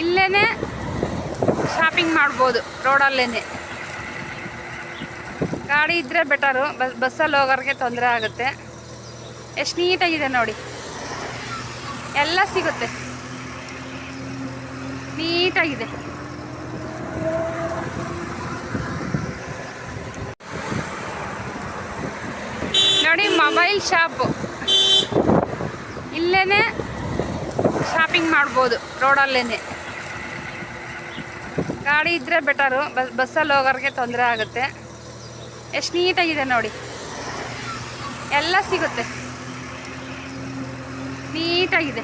ಇಲ್ಲೇ ಶಾಪಿಂಗ್ ಮಾಡ್ಬೋದು. ರೋಡಲ್ಲೇ ಗಾಡಿ ಇದ್ದರೆ ಬೆಟರು. ಬಸ್ಸಲ್ಲಿ ಹೋಗೋರಿಗೆ ತೊಂದರೆ ಆಗುತ್ತೆ. ಎಷ್ಟು ನೀಟಾಗಿದೆ ನೋಡಿ, ಎಲ್ಲ ಸಿಗುತ್ತೆ, ನೀಟಾಗಿದೆ. ನೋಡಿ, ಮೊಬೈಲ್ ಶಾಪು. ಇಲ್ಲೇ ಶಾಪಿಂಗ್ ಮಾಡ್ಬೋದು. ರೋಡಲ್ಲೇ ಗಾಡಿ ಇದ್ದರೆ ಬೆಟರು. ಬಸ್ಸಲ್ಲಿ ಹೋಗೋರಿಗೆ ತೊಂದರೆ ಆಗುತ್ತೆ. ಎಷ್ಟು ನೀಟಾಗಿದೆ ನೋಡಿ, ಎಲ್ಲ ಸಿಗುತ್ತೆ, ನೀಟಾಗಿದೆ.